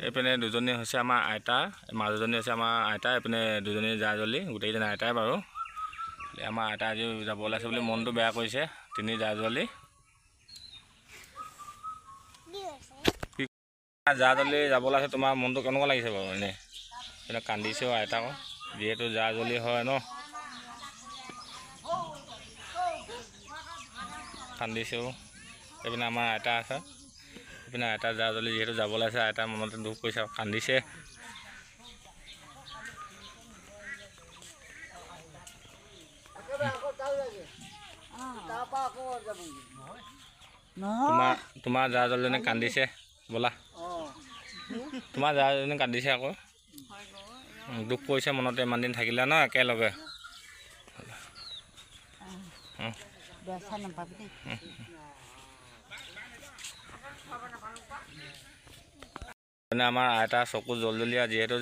এইপিনে দুজনী হৈছে আমাৰ আইতা, মাজুজনী হৈছে আমাৰ আইতা, এইপিনে দুজনী জা-জলী, গোটেইকেইজনী আইতাই বাৰু। আমাৰ আইতা আজি যাব ওলাইছে বুলি মনটো বেয়া কৰিছে, তিনি জা-জলী। জা-জলী যাব ওলাইছে, তোমাৰ মনটো কেনেকুৱা লাগিছে বাৰু এনেই? এইপিনে কান্দিছেও আইতাক, যিহেতু জা-জলী হয় ন, কান্দিছেও। এইপিনে আমাৰ আইতা আছে, এইপিনে আইতা জা-জলী যিহেতু যাব ওলাইছে, আইতাৰ মনতে দুখ কৰিছে আৰু কান্দিছে। তোমাৰ জা-জলীজনী কান্দিছে, ব'লা। তোমাৰ জা-জনী কান্দিছে আকৌ, দুখ কৰিছে মনতে, ইমান দিন থাকিলা ন একেলগে। আমাৰ আইতা চকু জলজলীয়া, যিহেতু